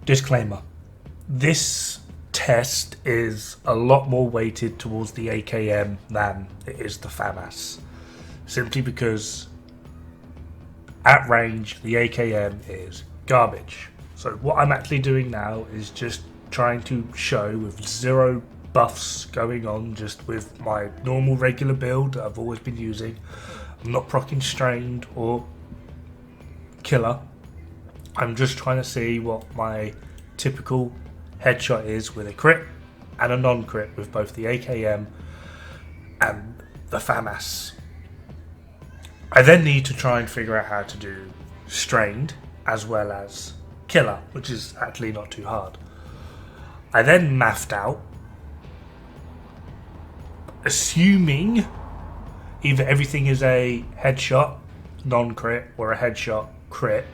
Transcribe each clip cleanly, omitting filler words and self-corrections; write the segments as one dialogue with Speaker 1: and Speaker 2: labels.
Speaker 1: Disclaimer. This test is a lot more weighted towards the AKM than it is the FAMAS. Simply because at range, the AKM is garbage. So what I'm actually doing now is just trying to show with zero buffs going on, just with my normal regular build that I've always been using. I'm not proccing strained or killer. I'm just trying to see what my typical headshot is with a crit and a non-crit with both the AKM and the FAMAS. I then need to try and figure out how to do strained as well as killer, which is actually not too hard. I then mathed out, assuming either everything is a headshot non-crit or a headshot crit,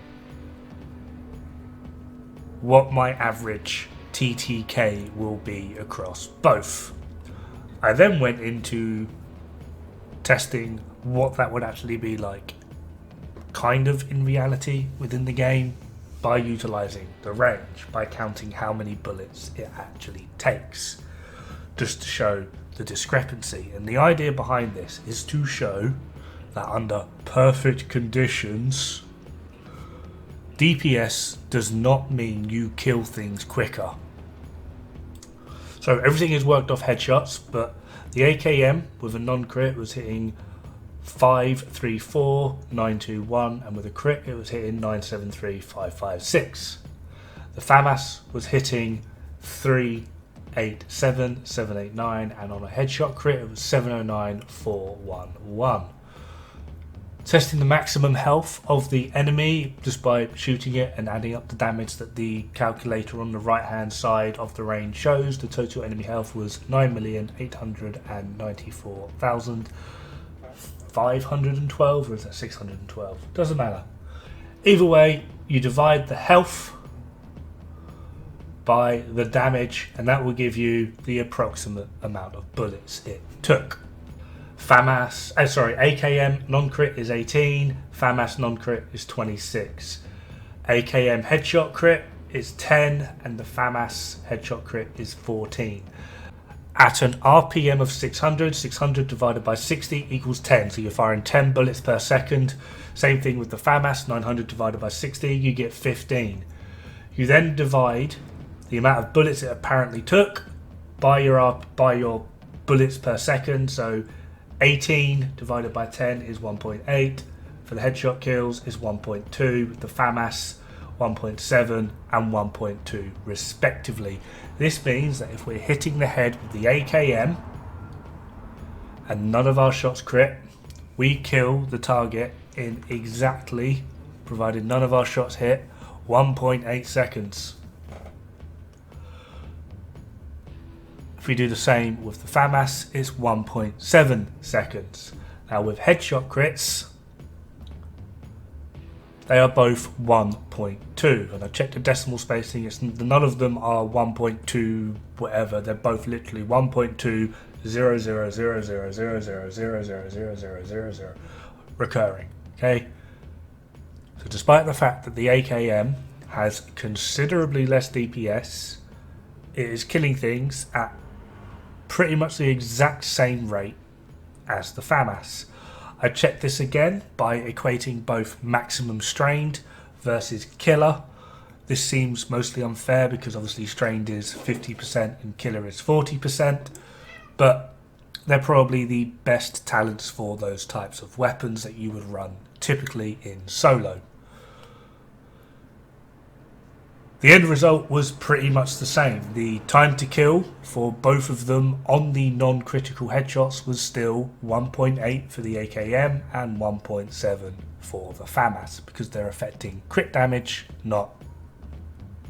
Speaker 1: what my average TTK will be across both. I then went into testing what that would actually be like, kind of in reality within the game, by utilizing the range, by counting how many bullets it actually takes, just to show the discrepancy. And the idea behind this is to show that under perfect conditions, DPS does not mean you kill things quicker. So everything is worked off headshots, but the AKM with a non-crit was hitting 534, 921, and with a crit it was hitting 973, 556. The FAMAS was hitting 387, 789, and on a headshot crit it was 709, 411. Testing the maximum health of the enemy just by shooting it and adding up the damage that the calculator on the right hand side of the range shows. The total enemy health was 9,894,512, or is that 612? Doesn't matter. Either way, you divide the health by the damage and that will give you the approximate amount of bullets it took. AKM non-crit is 18, FAMAS non-crit is 26. AKM headshot crit is 10 and the FAMAS headshot crit is 14. At an RPM of 600, 600 divided by 60 equals 10, so you're firing 10 bullets per second. Same thing with the FAMAS, 900 divided by 60, you get 15. You then divide the amount of bullets it apparently took by your bullets per second, so 18 divided by 10 is 1.8. For the headshot kills is 1.2. The FAMAS 1.7 and 1.2 respectively. This means that if we're hitting the head with the AKM and none of our shots crit, we kill the target in exactly, provided none of our shots hit, 1.8 seconds. If we do the same with the FAMAS, it's 1.7 seconds. Now with headshot crits, they are both 1.2, and I checked the decimal spacing. None of them are 1.2 whatever. They're both literally 1.2 0.0000000000000 recurring. Okay. So despite the fact that the AKM has considerably less DPS, it is killing things at pretty much the exact same rate as the FAMAS. I checked this again by equating both maximum strained versus killer. This seems mostly unfair because obviously strained is 50% and killer is 40%, but they're probably the best talents for those types of weapons that you would run typically in solo. The end result was pretty much the same. The time to kill for both of them on the non-critical headshots was still 1.8 for the AKM and 1.7 for the FAMAS, because they're affecting crit damage, not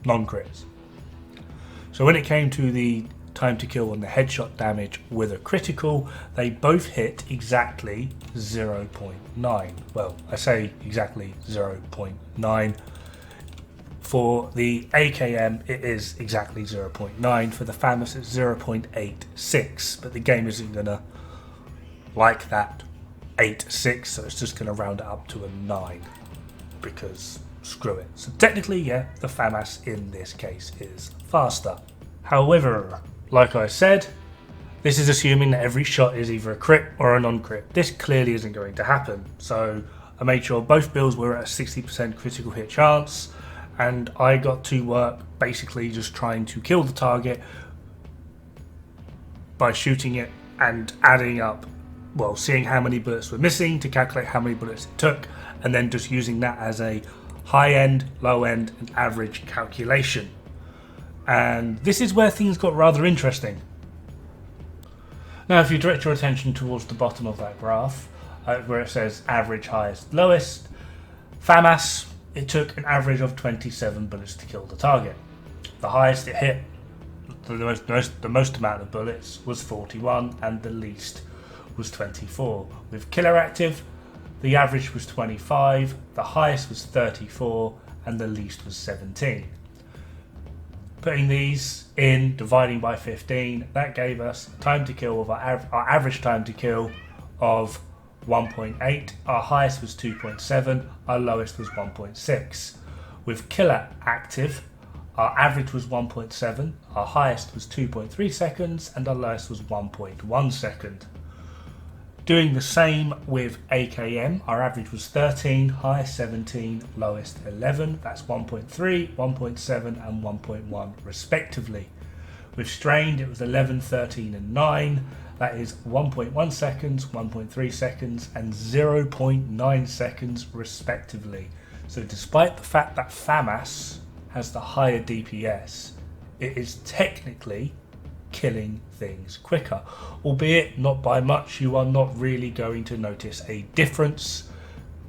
Speaker 1: non-crits. So when it came to the time to kill on the headshot damage with a critical, they both hit exactly 0.9. Well, I say exactly 0.9. For the AKM, it is exactly 0.9. For the FAMAS, it's 0.86. But the game isn't going to like that 8.6, so it's just going to round it up to a 9. Because screw it. So technically, yeah, the FAMAS in this case is faster. However, like I said, this is assuming that every shot is either a crit or a non-crit. This clearly isn't going to happen. So I made sure both builds were at a 60% critical hit chance, and I got to work basically just trying to kill the target by shooting it and adding up, well, seeing how many bullets were missing to calculate how many bullets it took, and then just using that as a high end, low end, and average calculation. And this is where things got rather interesting. Now, if you direct your attention towards the bottom of that graph, where it says average, highest, lowest, FAMAS, it took an average of 27 bullets to kill the target. The highest it hit, the most amount of bullets, was 41, and the least was 24. With killer active, the average was 25, the highest was 34, and the least was 17. Putting these in, dividing by 15, that gave us time to kill of our average time to kill of 1.8, our highest was 2.7, our lowest was 1.6. With killer active, our average was 1.7, our highest was 2.3 seconds, and our lowest was 1.1 second. Doing the same with AKM, our average was 13, highest 17, lowest 11. That's 1.3, 1.7 and 1.1 respectively. With strained, it was 11, 13 and 9. That is 1.1 seconds, 1.3 seconds and 0.9 seconds respectively. So despite the fact that FAMAS has the higher DPS, it is technically killing things quicker, albeit not by much. You are not really going to notice a difference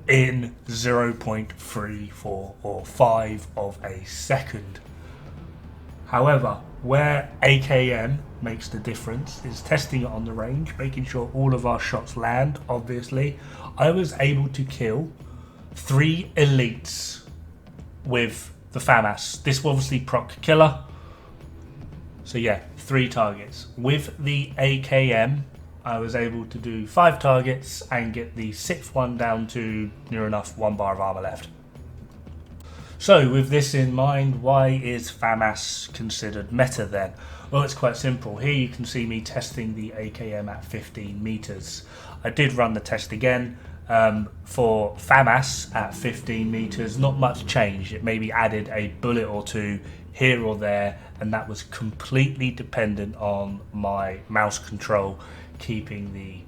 Speaker 1: in 0.34 or 5 of a second. However, where AKM makes the difference is testing it on the range, making sure all of our shots land. Obviously, I was able to kill 3 elites with the FAMAS. This will obviously proc killer. So yeah, 3 targets. With the AKM, I was able to do 5 targets and get the 6th one down to near enough 1 bar of armor left. So with this in mind, why is FAMAS considered meta then? Well, it's quite simple. Here you can see me testing the AKM at 15 meters. I did run the test again. For FAMAS at 15 meters, not much changed. It maybe added a bullet or 2 here or there, and that was completely dependent on my mouse control keeping the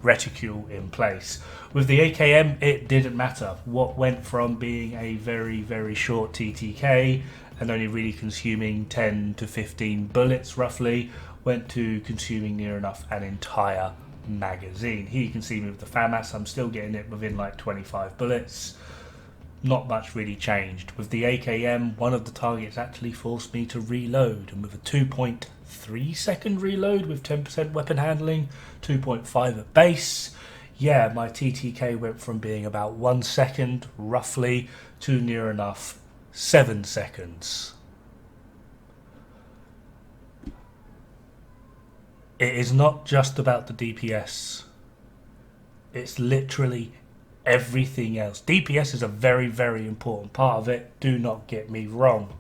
Speaker 1: reticule in place. With the AKM, it didn't matter. What went from being a very, very short TTK and only really consuming 10 to 15 bullets roughly, went to consuming near enough an entire magazine. Here you can see me with the FAMAS, I'm still getting it within like 25 bullets. Not much really changed. With the AKM, one of the targets actually forced me to reload, and with a 2.3 second reload with 10% weapon handling, 2.5 at base, yeah, my TTK went from being about 1 second roughly to near enough 7 seconds. It is not just about the DPS. It's literally everything else. DPS is a very, very important part of it. Do not get me wrong.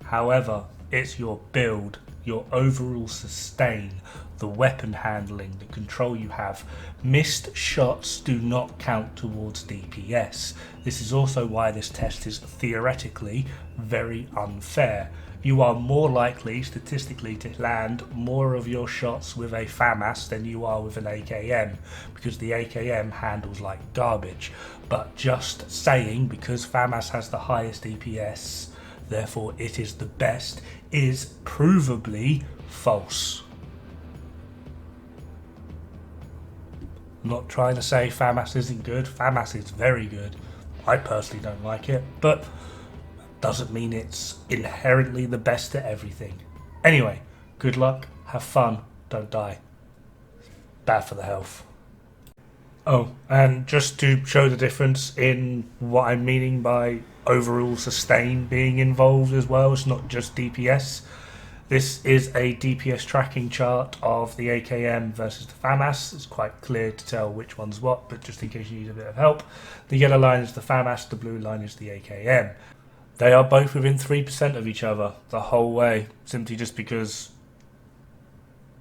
Speaker 1: However, it's your build, your overall sustain, the weapon handling, the control you have. Missed shots do not count towards DPS. This is also why this test is theoretically very unfair. You are more likely statistically to land more of your shots with a FAMAS than you are with an AKM, because the AKM handles like garbage. But just saying because FAMAS has the highest DPS, therefore it is the best, is provably false. I'm not trying to say FAMAS isn't good. FAMAS is very good. I personally don't like it, but doesn't mean it's inherently the best at everything. Anyway, good luck, have fun, don't die. Bad for the health. Oh, and just to show the difference in what I'm meaning by overall sustain being involved as well, it's not just DPS. This is a DPS tracking chart of the AKM versus the FAMAS. It's quite clear to tell which one's what, but just in case you need a bit of help, the yellow line is the FAMAS, the blue line is the AKM. They are both within 3% of each other the whole way, simply just because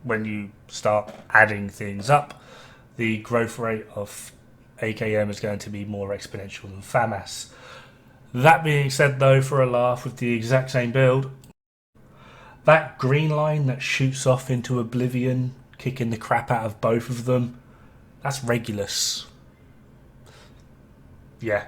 Speaker 1: when you start adding things up, the growth rate of AKM is going to be more exponential than FAMAS. That being said though, for a laugh, with the exact same build, that green line that shoots off into oblivion, kicking the crap out of both of them, that's Regulus. Yeah,